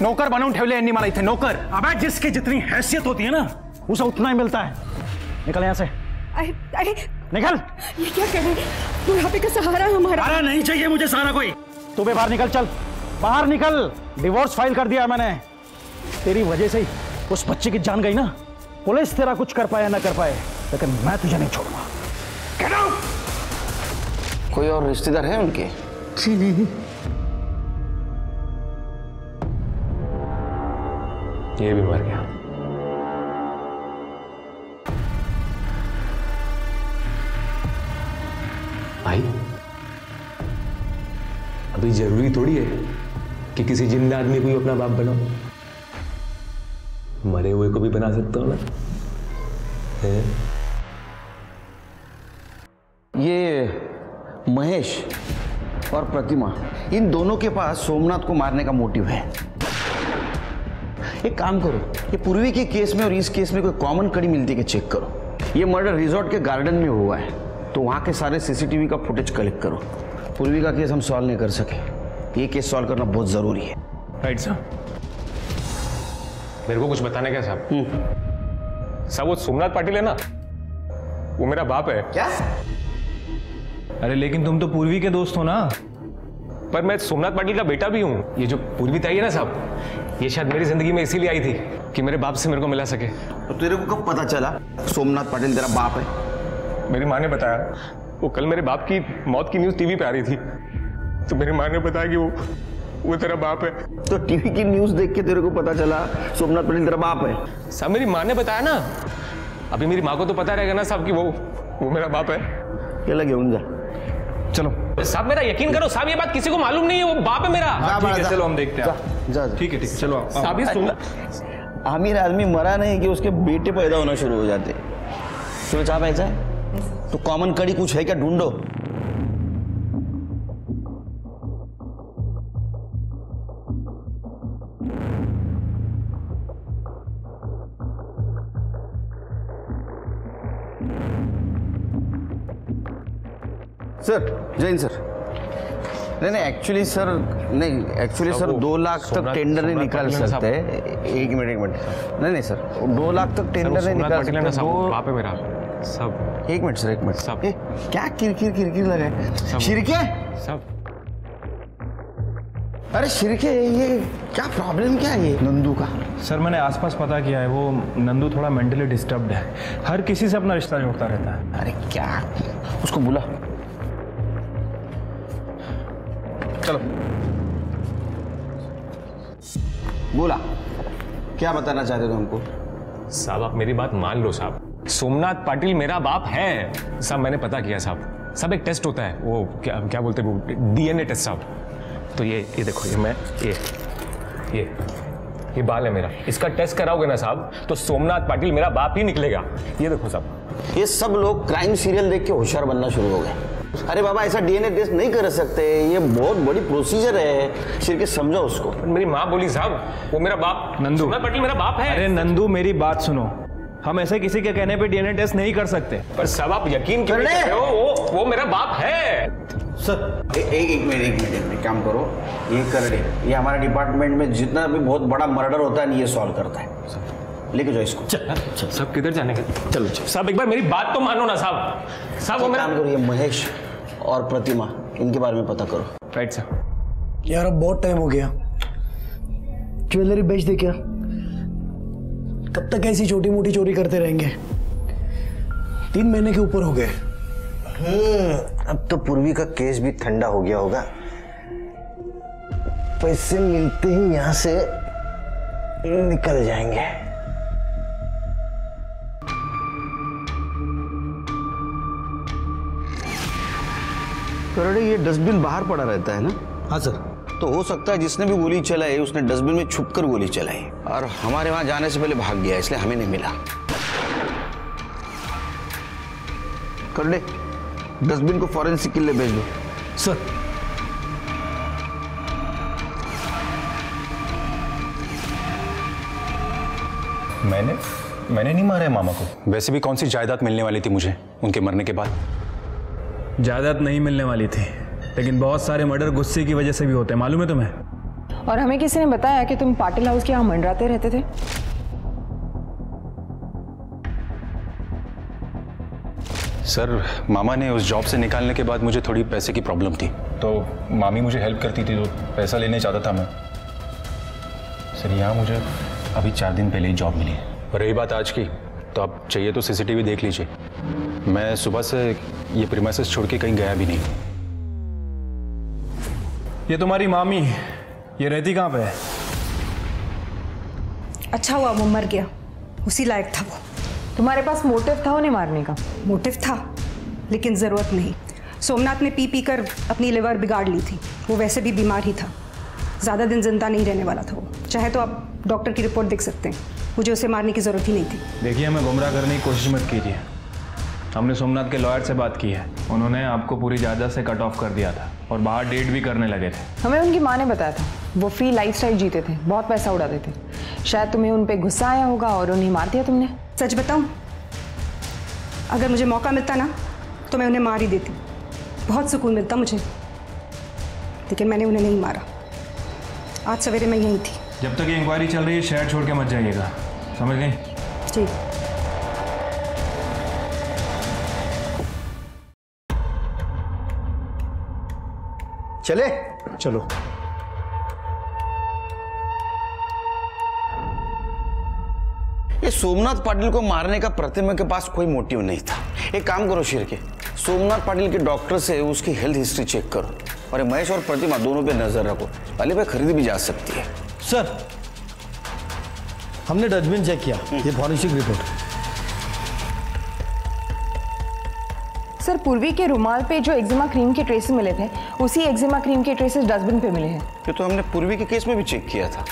नौकर बनूं ठेवले एन्नी माला थे नौकर। अबे जिसकी जितनी हैसियत होती है ना, उसे उतना ही मिलता है। निकल यहाँ से। अरे निकल। ये क्या कर रहे हैं? बुढ़ापे का सहारा हमारा। अरे नहीं चाहिए मुझे सहारा कोई। तू भी बाहर निकल, चल बाहर निकल। डिवोर्स फाइल कर दिया मैंने। तेरी वजह से ही उस बच्चे की जान गई ना। पुलिस तेरा कुछ कर पाए ना कर पाए, लेकिन मैं तुझे नहीं छोड़ूंगा। Get out! कोई और रिश्तेदार है उनके? जी नहीं। ये भी मर गया। भाई अभी जरूरी थोड़ी है कि किसी जिंदा आदमी को ही अपना बाप बनाओ, मरे हुए को भी बना सकता हूं ना। ये महेश और प्रतिमा, इन दोनों के पास सोमनाथ को मारने का मोटिव है। एक काम करो, ये पूर्वी के केस में और इस केस में कोई कॉमन कड़ी मिलती है कि चेक करो। ये मर्डर रिजॉर्ट के गार्डन में हुआ है, तो वहां के सारे सीसीटीवी का फुटेज कलेक्ट करो। पूर्वी का केस हम सॉल्व नहीं कर सके, ये केस सॉल्व करना बहुत जरूरी है। राइट साहब। मेरे को कुछ बताने क्या साहब? साहब वो सोमनाथ पाटिल है ना, वो मेरा बाप है। क्या? अरे लेकिन तुम तो पूर्वी के दोस्त हो ना। पर मैं सोमनाथ पाटिल का बेटा भी हूँ। ये जो पूर्वी ताई है ना साहब, ये शायद मेरी जिंदगी में इसीलिए आई थी कि मेरे बाप से मेरे को मिला सके। तो तेरे को कब पता चला सोमनाथ पाटिल तेरा बाप है? मेरी माँ ने बताया। वो कल मेरे बाप की मौत की न्यूज़ टीवी पे आ रही थी, तो मेरी माँ ने बताया कि वो तेरा बाप है। तो टीवी की न्यूज़ देख के तेरे को पता चला सोमनाथ पाटिल तेरा बाप है? साहब मेरी माँ ने बताया ना। अभी मेरी माँ को तो पता रहेगा ना साहब कि वो मेरा बाप है। ये लगे उनका। चलो साहब मेरा यकीन करो साहब, ये बात किसी को मालूम नहीं है, वो बाप है मेरा। ठीक है चलो हम देखते हैं। जा ठीक है चलो। साहब ये आमिर आदमी मरा नहीं कि उसके बेटे पैदा होना शुरू हो जाते। तुम्हें चाह पैसा है तो कॉमन कड़ी कुछ है क्या, ढूंढो। सर जैन सर, नहीं एक्चुअली सर 2 लाख तक टेंडर नहीं निकाल सकते। एक मिनट नहीं सर 2 लाख तक टेंडर नहीं निकाल सकते। बाप है मेरा सब। एक मिनट सब। क्या किरकिर लगा है? शिरके सब। अरे शिरके, ये क्या प्रॉब्लम क्या है ये नंदू का? सर मैंने आसपास पता किया है, वो नंदू थोड़ा मेंटली डिस्टर्ब्ड है, हर किसी से अपना रिश्ता जोड़ता रहता है। अरे क्या, उसको बुला। चलो बोला, क्या बताना चाहते हो हमको? साहब आप मेरी बात मान लो साहब, सोमनाथ पाटिल मेरा बाप है साहब। मैंने पता किया साहब। सब एक टेस्ट होता है, वो क्या बोलते हैं, वो DNA टेस्ट साहब। तो ये देखो, ये बाल है मेरा, इसका टेस्ट कराओगे ना साहब तो सोमनाथ पाटिल मेरा बाप ही निकलेगा। ये देखो साहब। ये सब लोग क्राइम सीरियल देख के होशियार बनना शुरू हो गए। अरे बाबा ऐसा DNA टेस्ट नहीं कर सकते, ये बहुत बड़ी प्रोसीजर है। सिर्फ समझो उसको। मेरी माँ बोली साहब वो मेरा बाप, नंदू सोमनाथ पाटिल मेरा बाप है। अरे नंदू मेरी बात सुनो, हम ऐसे किसी के कहने पे DNA टेस्ट नहीं कर सकते। पर साहब आप यकीन क्यों नहीं करते हो, वो मेरा बाप है। सर एक मिनट काम करो, ये कर दे। ये हमारे डिपार्टमेंट में जितना भी बहुत बड़ा मर्डर होता है ये सॉल्व करता है। लेके जाओ इसको। सब किधर जाने के? चलो साहब एक बार मेरी बात तो मानो ना साहब। साहब वो मेरा काम करो, ये महेश और प्रतिमा इनके बारे में पता करो। Right sir. यार अब बहुत टाइम हो गया, ज्वेलरी बेच दे क्या? कब तक ऐसी छोटी मोटी चोरी करते रहेंगे? 3 महीने के ऊपर हो गए। अब तो पूर्वी का केस भी ठंडा हो गया होगा। पैसे मिलते ही यहां से निकल जाएंगे। करोड़े, ये डस्टबिन बाहर पड़ा रहता है ना? हाँ सर। तो हो सकता है जिसने भी गोली चलाई उसने डस्टबिन में छुपकर गोली चलाई और हमारे वहां जाने से पहले भाग गया, इसलिए हमें नहीं मिला। करोड़े, डस्टबिन को फॉरेंसिक के लिए भेज दो। सर मैंने नहीं मारा है मामा को। वैसे भी कौन सी जायदाद मिलने वाली थी मुझे उनके मरने के बाद? जायदाद नहीं मिलने वाली थी, लेकिन बहुत सारे मर्डर गुस्से की वजह से भी होते हैं, मालूम है तुम्हें? और हमें किसी ने बताया कि तुम पाटिल हाउस के यहाँ मंडराते रहते थे। सर मामा ने उस जॉब से निकालने के बाद मुझे थोड़ी पैसे की प्रॉब्लम थी, तो मामी मुझे हेल्प करती थी, तो पैसा लेने चाहता था मैं। सर यहाँ मुझे अभी 4 दिन पहले ही जॉब मिली है। और रही बात आज की, तो आप चाहिए तो सीसीटीवी देख लीजिए। मैं सुबह से ये प्रीमाइसेस छोड़ के कहीं गया भी नहीं। ये तुम्हारी मामी, ये रहती कहाँ पे है? अच्छा हुआ वो मर गया, उसी लायक था वो। तुम्हारे पास मोटिव था उन्हें मारने का? मोटिव था, लेकिन ज़रूरत नहीं। सोमनाथ ने पी कर अपनी लिवर बिगाड़ ली थी। वो वैसे भी बीमार ही था, ज़्यादा दिन जिंदा नहीं रहने वाला था वो। चाहे तो आप डॉक्टर की रिपोर्ट देख सकते हैं। मुझे उसे मारने की ज़रूरत ही नहीं थी। देखिए, हमें गुमराह करने की कोशिश मत कीजिए। हमने सोमनाथ के लॉयर से बात की है, उन्होंने आपको पूरी जायदाद से कट ऑफ कर दिया था और बाहर डेट भी करने लगे थे। हमें उनकी माँ ने बताया था वो फ्री लाइफस्टाइल जीते थे, बहुत पैसा उड़ाते थे। शायद तुम्हें उन पे गुस्सा आया होगा और उन्हें मार दिया तुमने। सच बताऊं, अगर मुझे मौका मिलता ना तो मैं उन्हें मार ही देती। बहुत सुकून मिलता मुझे, लेकिन मैंने उन्हें नहीं मारा। आज सवेरे मैं यहीं थी। जब तक ये इंक्वायरी चल रही है शहर छोड़ के मत जाइएगा, समझ गई? जी। चले चलो। ये सोमनाथ पाटिल को मारने का प्रतिमा के पास कोई मोटिव नहीं था। एक काम करो शिर्के, सोमनाथ पाटिल के डॉक्टर से उसकी हेल्थ हिस्ट्री चेक करो और महेश और प्रतिमा दोनों पे नजर रखो। पहले पे खरीदी भी जा सकती है। सर, हमने डस्टबिन चेक किया, ये फॉरेंसिक रिपोर्ट। सर, पूर्वी के रुमाल पे जो एक्जिमा क्रीम के ट्रेसेस मिले थे, उसी एक्जिमा क्रीम के ट्रेसेस डस्टबिन पे मिले हैं। ये तो हमने पूर्वी के केस में भी चेक किया था।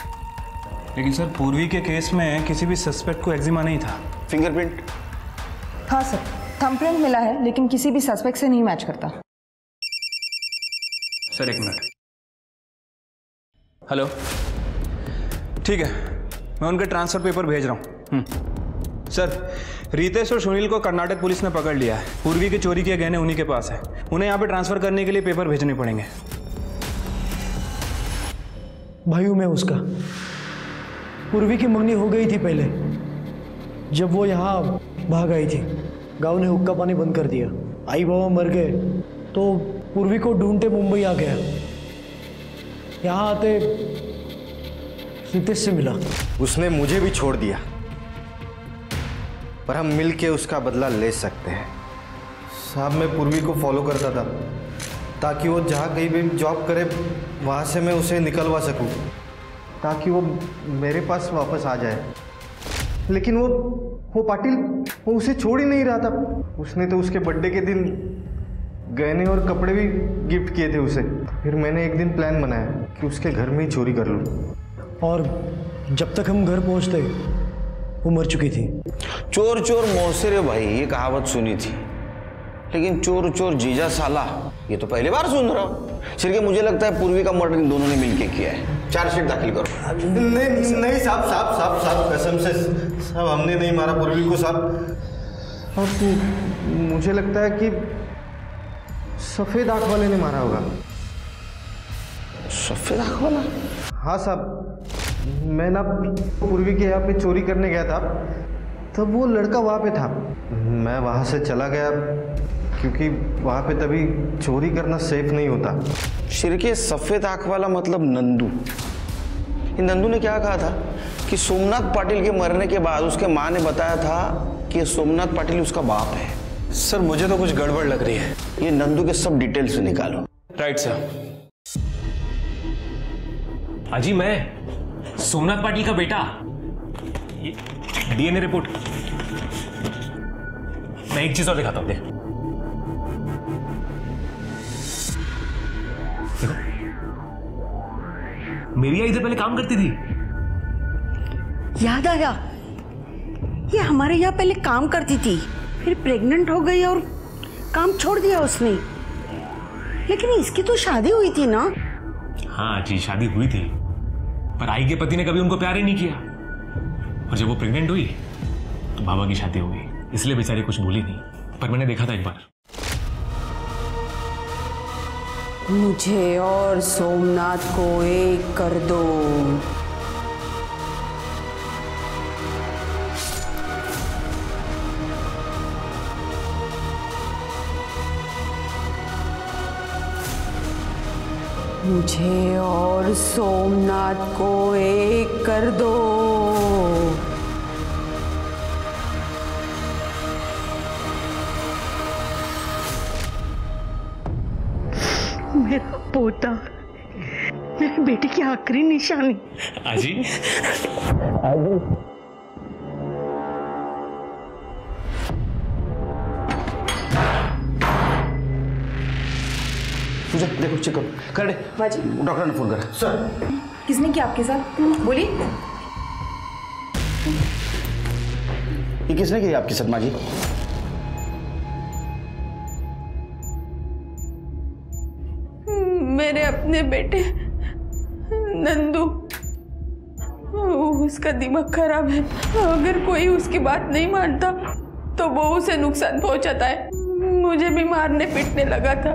लेकिन सर, पूर्वी के केस में किसी भी सस्पेक्ट को एक्जिमा नहीं था। फिंगरप्रिंट? हाँ सर, थंबप्रिंट मिला है, लेकिन किसी भी सस्पेक्ट से नहीं मैच करता। सर एक मिनट। हेलो, ठीक है, मैं उनके ट्रांसफर पेपर भेज रहा हूँ। सर, रितेश और सुनील को कर्नाटक पुलिस ने पकड़ लिया है। पूर्वी के चोरी के गहने उन्हीं के पास है। उन्हें यहाँ पे ट्रांसफर करने के लिए पेपर भेजने पड़ेंगे। भाई हूँ मैं उसका। पूर्वी की मंगनी हो गई थी पहले, जब वो यहाँ भाग आई थी। गांव ने हुक्का पानी बंद कर दिया। आई बाबा मर गए तो पूर्वी को ढूंढते मुंबई आ गया। यहाँ आते रितेश से मिला। उसने मुझे भी छोड़ दिया, पर हम मिल के उसका बदला ले सकते हैं। साहब, मैं पूर्वी को फॉलो करता था ताकि वो जहाँ कहीं भी जॉब करे वहाँ से मैं उसे निकलवा सकूँ, ताकि वो मेरे पास वापस आ जाए। लेकिन वो पाटिल, वो उसे छोड़ ही नहीं रहा था। उसने तो उसके बर्थडे के दिन गहने और कपड़े भी गिफ्ट किए थे उसे। फिर मैंने एक दिन प्लान बनाया कि उसके घर में ही चोरी कर लूँ। और जब तक हम घर पहुँचते वो मर चुकी थी। चोर चोर मौसेरे भाई, ये कहावत सुनी थी, लेकिन चोर चोर जीजा साला ये तो पहली बार सुन रहा हूँ। सिर्फ मुझे लगता है पूर्वी का मर्डर इन दोनों ने मिलके किया है। चार्जशीट दाखिल करो। नहीं साहब, कसम से साहब, हमने नहीं मारा पूर्वी को साहब। मुझे लगता है कि सफेद आंख वाले ने मारा होगा। सफेद आंख वाला? हाँ साहब, मैं ना पूर्वी के यहाँ पे चोरी करने गया था, तब वो लड़का वहाँ पे था। मैं वहाँ से चला गया क्योंकि वहाँ पे तभी चोरी करना सेफ नहीं होता। शिरके, सफेद आंख वाला मतलब नंदू। नंदू ने क्या कहा था कि सोमनाथ पाटिल के मरने के बाद उसके माँ ने बताया था कि सोमनाथ पाटिल उसका बाप है। सर, मुझे तो कुछ गड़बड़ लग रही है। ये नंदू के सब डिटेल्स निकालो। Right sir. अजी, मैं सोमनाथ पाटिल का बेटा। DNA report. मैं एक चीज और दिखाता हूं, देखो। मेरी इधर पहले काम करती थी। याद आया, ये हमारे यहाँ पहले काम करती थी, फिर प्रेग्नेंट हो गई और काम छोड़ दिया उसने। लेकिन इसकी तो शादी हुई थी ना? हाँ जी, शादी हुई थी, पर आई के पति ने कभी उनको प्यार ही नहीं किया। और जब वो प्रेग्नेंट हुई तो बाबा की शादी हो गई, इसलिए बेचारी कुछ भूली नहीं। पर मैंने देखा था एक बार। मुझे और सोमनाथ को एक कर दो। मुझे और सोमनाथ को एक कर दो। पोता, मेरे बेटे की आखिरी निशानी। आजी तुझे देखो, चेक करो, कर दे। डॉक्टर ने फोन करा। सर किसने किया आपके साथ? बोलिए। ये किसने किया आपके साथ माँ जी? मेरे अपने बेटे नंदू, उसका दिमाग खराब है। अगर कोई उसकी बात नहीं मानता तो वो उसे नुकसान पहुंचाता है। मुझे भी मारने पीटने लगा था।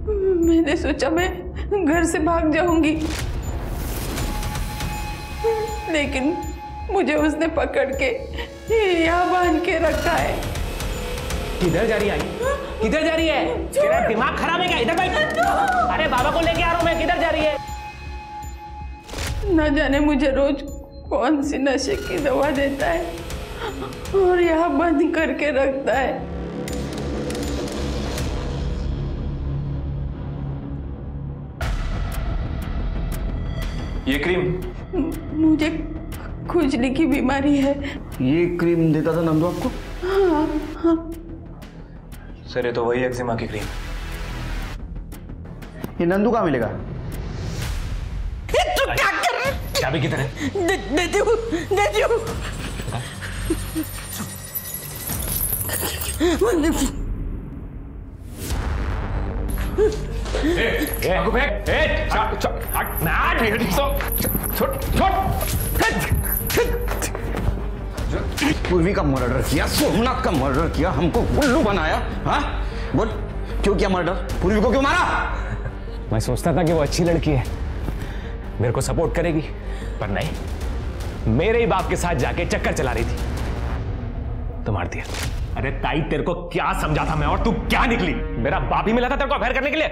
मैंने सोचा मैं घर से भाग जाऊंगी, लेकिन मुझे उसने पकड़ के यहाँ बांध के रखा है। किधर जा रही है? किधर जा रही है? तेरा दिमाग खराब है क्या? इधर बैठ। अरे बाबा को लेके आ रहा हूं मैं। किधर जा रही है? न जाने मुझे रोज कौन सी नशे की दवा देता है और यहाँ बंद करके रखता है। ये क्रीम मुझे खुजली की बीमारी है। ये क्रीम देता था नंदू आपको? हाँ हाँ। सर ये तो वही एक्जिमा की क्रीम। ये नंदू कहाँ मिलेगा? तू क्या कर रहा है? चाबी किधर है? दे दो। पूर्वी का मर्डर किया, सोमनाथ का मर्डर किया, हमको उल्लू बनाया। हाँ बोल, क्यों किया मर्डर? पूर्वी को क्यों मारा? मैं सोचता था कि वो अच्छी लड़की है, मेरे को सपोर्ट करेगी, पर नहीं, मेरे ही बाप के साथ जाके चक्कर चला रही थी तो मार दिया। अरे ताई तेरे को क्या समझा था मैं, और तू क्या निकली? मेरा बाप ही मिला था तेरे को अफेयर करने के लिए।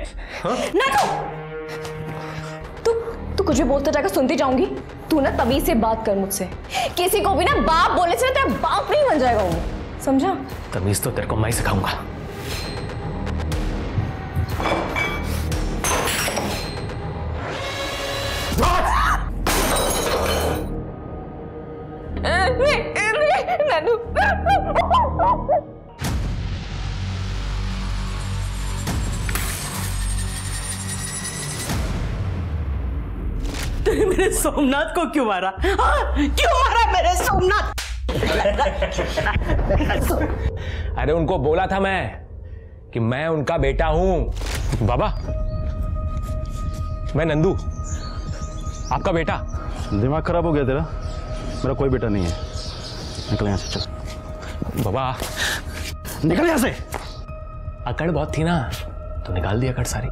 तू कुछ भी बोलता जाकर सुनती जाऊंगी। तू ना तभी से बात कर मुझसे। किसी को भी ना बाप बोले से तेरा बाप नहीं बन जाएगा वो, समझा? तमीज तो तेरे को मैं सिखाऊंगा। तूने मेरे सोमनाथ को क्यों मारा? हाँ? क्यों मारा मेरे सोमनाथ? अरे उनको बोला था मैं कि मैं उनका बेटा हूं। बाबा, मैं नंदू, आपका बेटा। दिमाग खराब हो गया तेरा? मेरा कोई बेटा नहीं है। निकल यहाँ से, चल। बाबा निकल यहाँ से। अकड़ बहुत थी ना, तो निकाल दी अकड़ सारी।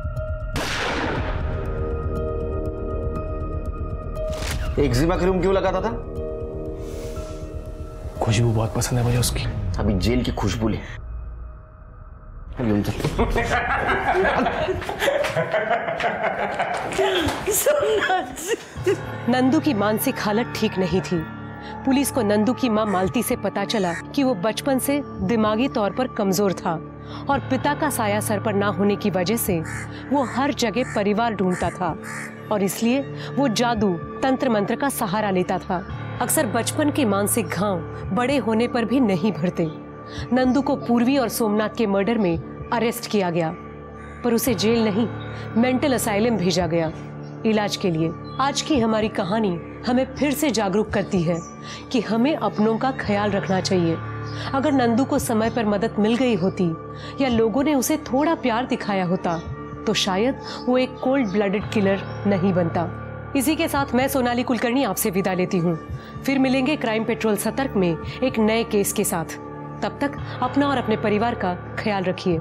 एक्जिमा क्रीम क्यों लगाता था? खुशबू बहुत पसंद है मुझे उसकी। अभी जेल की खुशबू ले। नंदू की मानसिक हालत ठीक नहीं थी। पुलिस को नंदू की मां मालती से पता चला कि वो बचपन से दिमागी तौर पर कमजोर था और पिता का साया सर पर ना होने की वजह से वो हर जगह परिवार ढूंढता था और इसलिए वो जादू तंत्र मंत्र का सहारा लेता था। अक्सर बचपन के मानसिक घाव बड़े होने पर भी नहीं भरते। नंदू को पूर्वी और सोमनाथ के मर्डर में अरेस्ट किया गया, पर उसे जेल नहीं, मेंटल असाइलम भेजा गया इलाज के लिए। आज की हमारी कहानी हमें फिर से जागरूक करती है कि हमें अपनों का ख्याल रखना चाहिए। अगर नंदू को समय पर मदद मिल गई होती या लोगों ने उसे थोड़ा प्यार दिखाया होता तो शायद वो एक कोल्ड ब्लडेड किलर नहीं बनता। इसी के साथ मैं सोनाली कुलकर्णी आपसे विदा लेती हूँ। फिर मिलेंगे क्राइम पेट्रोल सतर्क में एक नए केस के साथ। तब तक अपना और अपने परिवार का ख्याल रखिए।